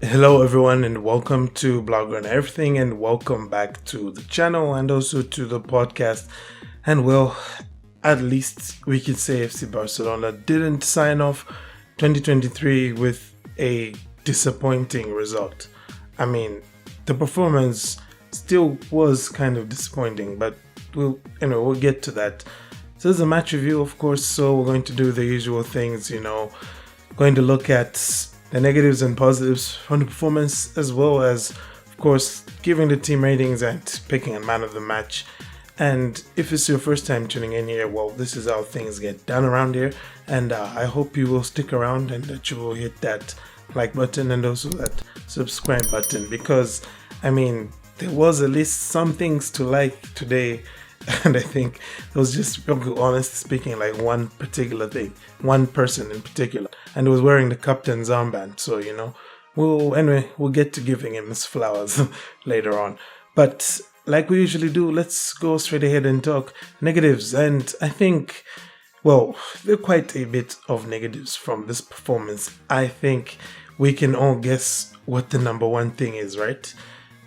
Hello everyone and welcome to Blogger and Everything, and welcome back to the channel and also to the podcast. And well, at least we can say FC Barcelona didn't sign off 2023 with a disappointing result. I mean, the performance still was kind of disappointing, but we'll get to that. So this is a match review, of course, so we're going to do the usual things, going to look at the negatives and positives from the performance, as well as, of course, giving the team ratings and picking a man of the match. And if it's your first time tuning in here, well, this is how things get done around here. And I hope you will stick around and that you will hit that like button and also that subscribe button, because, there was at least some things to like today. And I think it was just, honestly speaking, like one particular thing, one person in particular, and he was wearing the captain's armband. So we'll get to giving him his flowers later on. But like we usually do, let's go straight ahead and talk negatives. And I think, well, there are quite a bit of negatives from this performance. I think we can all guess what the number one thing is, right?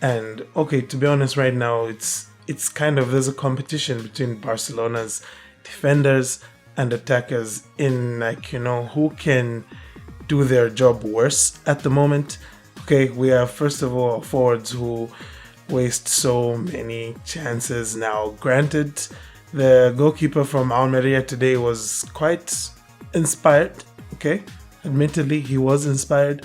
And okay, to be honest, right now it's kind of, there's a competition between Barcelona's defenders and attackers in who can do their job worse at the moment. Okay, we have first of all forwards who waste so many chances. Now granted, the goalkeeper from Almeria today was quite inspired. Okay, admittedly he was inspired,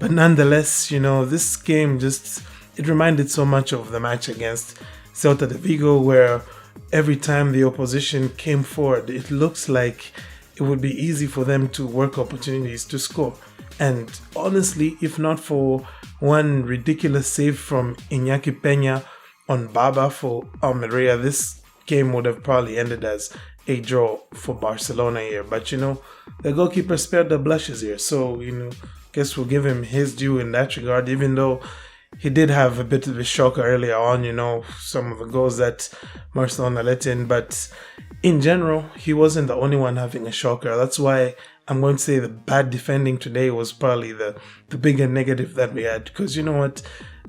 but nonetheless, this game it reminded so much of the match against Celta de Vigo, where every time the opposition came forward, it looks like it would be easy for them to work opportunities to score. And honestly, if not for one ridiculous save from Iñaki Peña on Baba for Almeria, this game would have probably ended as a draw for Barcelona here. But the goalkeeper spared the blushes here, so guess we'll give him his due in that regard, even though he did have a bit of a shocker earlier on, some of the goals that Barcelona let in. But in general, he wasn't the only one having a shocker. That's why I'm going to say the bad defending today was probably the bigger negative that we had. Because you know what?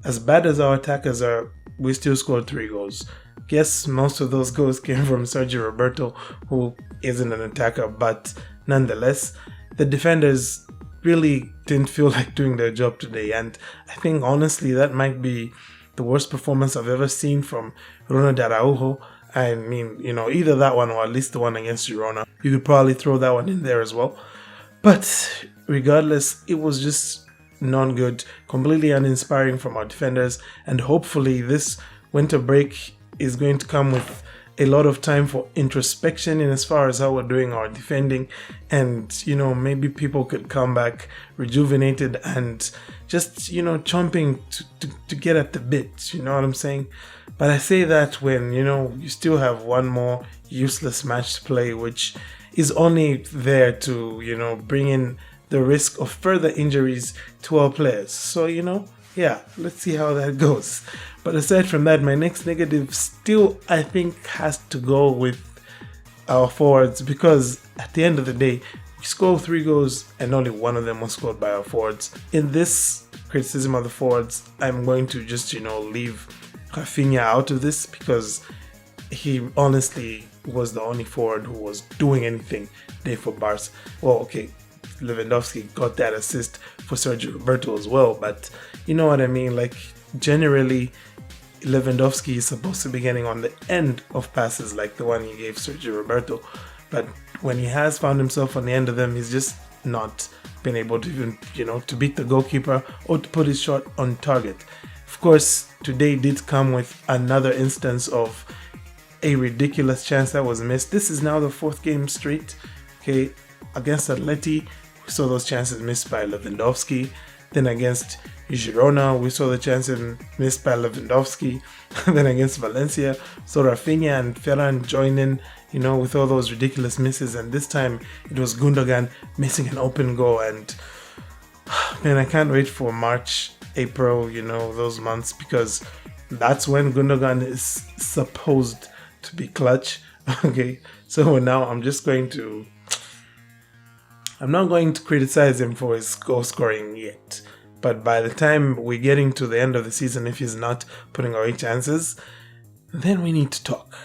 As bad as our attackers are, we still scored 3 goals. Yes, most of those goals came from Sergi Roberto, who isn't an attacker. But nonetheless, the defenders really didn't feel like doing their job today, and I think honestly that might be the worst performance I've ever seen from Ronald Araujo. I mean, either that one or at least the one against Girona. You could probably throw that one in there as well. But regardless, it was just not good, completely uninspiring from our defenders, and hopefully this winter break is going to come with a lot of time for introspection in as far as how we're doing our defending, and maybe people could come back rejuvenated and just chomping to get at the bit, you know what I'm saying? But I say that when you still have one more useless match to play, which is only there to bring in the risk of further injuries to our players. So yeah, let's see how that goes. But aside from that, my next negative still, I think, has to go with our forwards, because at the end of the day, we scored 3 goals and only one of them was scored by our forwards. In this criticism of the forwards, I'm going to just, leave Raphinha out of this, because he honestly was the only forward who was doing anything today for Barca. Well, okay, Lewandowski got that assist for Sergi Roberto as well, but you know what I mean, like generally Lewandowski is supposed to be getting on the end of passes like the one he gave Sergi Roberto, but when he has found himself on the end of them, he's just not been able to even to beat the goalkeeper or to put his shot on target. Of course, today did come with another instance of a ridiculous chance that was missed. This is now the 4th game straight, okay, against Atleti. We saw those chances missed by Lewandowski. Then against Girona, we saw the chances missed by Lewandowski. Then against Valencia, so Raphinha and Ferran joined in, with all those ridiculous misses. And this time it was Gundogan missing an open goal. And man, I can't wait for March, April, those months, because that's when Gundogan is supposed to be clutch. Okay, so now I'm not going to criticize him for his goal scoring yet, But by the time we're getting to the end of the season, if he's not putting away chances, then we need to talk.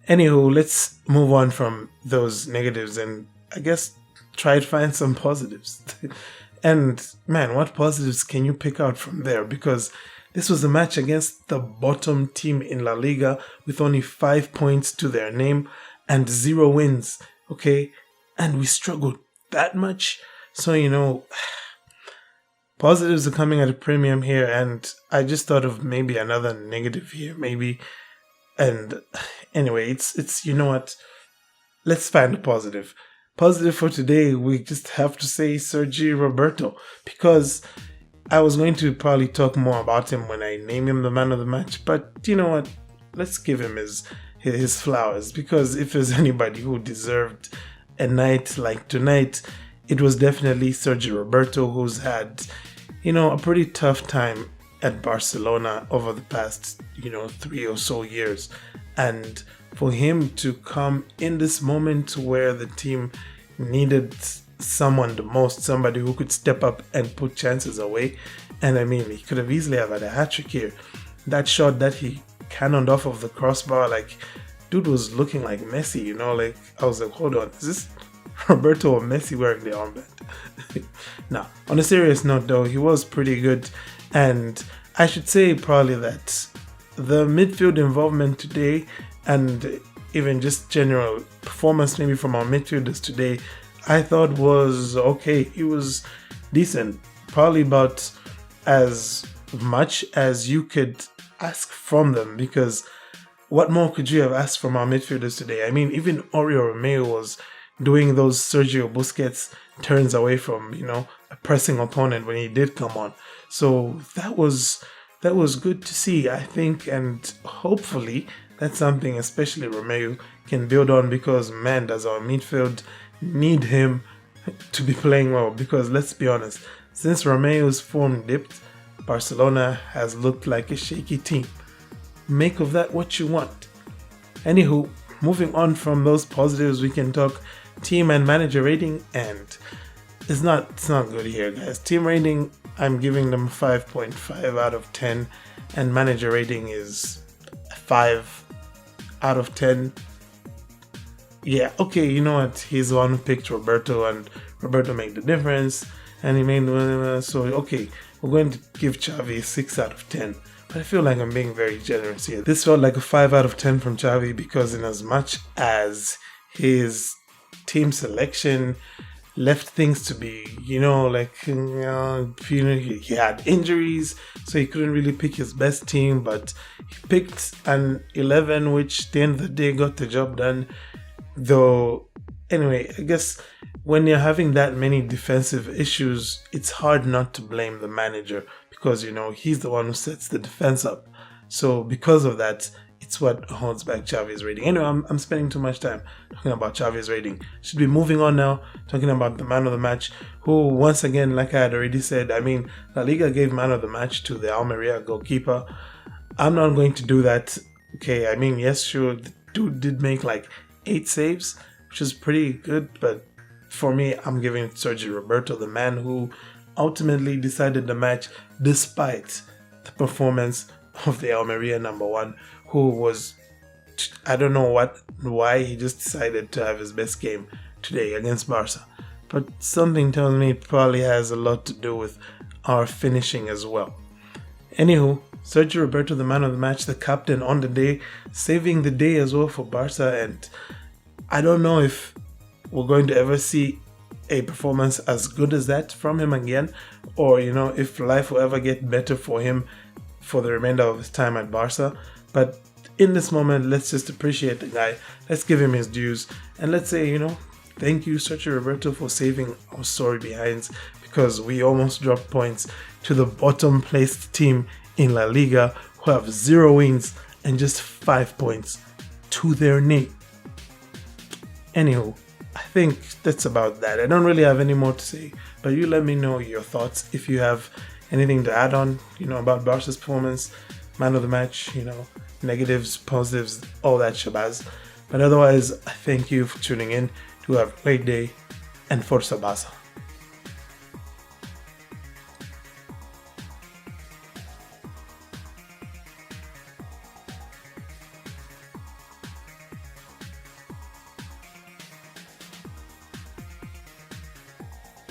Anywho, let's move on from those negatives and I guess try to find some positives. And man, what positives can you pick out from there? Because this was a match against the bottom team in La Liga with only 5 points to their name and 0 wins. Okay, and we struggled that much. So, positives are coming at a premium here, and I just thought of maybe another negative here, maybe. And anyway, it's you know what? Let's find a positive. Positive for today, we just have to say Sergi Roberto, because I was going to probably talk more about him when I name him the man of the match, but you know what? Let's give him his flowers, because if there's anybody who deserved a night like tonight, it was definitely Sergi Roberto, who's had, a pretty tough time at Barcelona over the past, 3 or so years. And for him to come in this moment where the team needed someone the most, somebody who could step up and put chances away. And I mean, he could have easily have had a hat-trick here. That shot that he cannoned off of the crossbar, dude was looking like Messi, I was like, hold on, is this Roberto or Messi wearing the armband? Now, on a serious note though, he was pretty good. And I should say probably that the midfield involvement today and even just general performance maybe from our midfielders today, I thought was okay. It was decent. Probably about as much as you could ask from them, because what more could you have asked from our midfielders today? I mean, even Oriol Romeu was doing those Sergio Busquets turns away from, a pressing opponent when he did come on. So that was good to see, I think, and hopefully that's something especially Romeu can build on, because man, does our midfield need him to be playing well. Because let's be honest, since Romeu's form dipped, Barcelona has looked like a shaky team. Make of that what you want. Anywho, moving on from those positives, we can talk team and manager rating, and it's not good here, guys. Team rating, I'm giving them 5.5 out of 10, and manager rating is 5 out of 10. Yeah, okay, you know what? He's the one who picked Roberto, and Roberto made the difference, and he made so okay. We're going to give Xavi 6 out of 10. But I feel like I'm being very generous here. This felt like a 5 out of 10 from Xavi, because in as much as his team selection left things to be, he had injuries, so he couldn't really pick his best team, but he picked an 11, which at the end of the day got the job done. Though, anyway, I guess when you're having that many defensive issues, it's hard not to blame the manager, because, he's the one who sets the defense up. So because of that, it's what holds back Xavi's rating. Anyway, I'm spending too much time talking about Xavi's rating. Should be moving on now, talking about the man of the match, who, once again, like I had already said, I mean, La Liga gave man of the match to the Almeria goalkeeper. I'm not going to do that. Okay, I mean, yes, sure, the dude did make 8 saves, which is pretty good, but for me, I'm giving it to Sergi Roberto, the man who ultimately decided the match despite the performance of the Almeria number 1, who was, I don't know why he just decided to have his best game today against Barca. But something tells me it probably has a lot to do with our finishing as well. Anywho, Sergi Roberto, the man of the match, the captain on the day, saving the day as well for Barca, and I don't know if we're going to ever see a performance as good as that from him again, or if life will ever get better for him for the remainder of his time at Barca. But in this moment, let's just appreciate the guy, let's give him his dues, and let's say, thank you, Sergi Roberto, for saving our story behinds, because we almost dropped points to the bottom placed team in La Liga, who have 0 wins and just 5 points to their name. Anywho, I think that's about that. I don't really have any more to say, but you let me know your thoughts if you have anything to add on, about Barca's performance, man of the match, negatives, positives, all that shabazz. But otherwise, I thank you for tuning in. Do have a great day, and Forza Barca.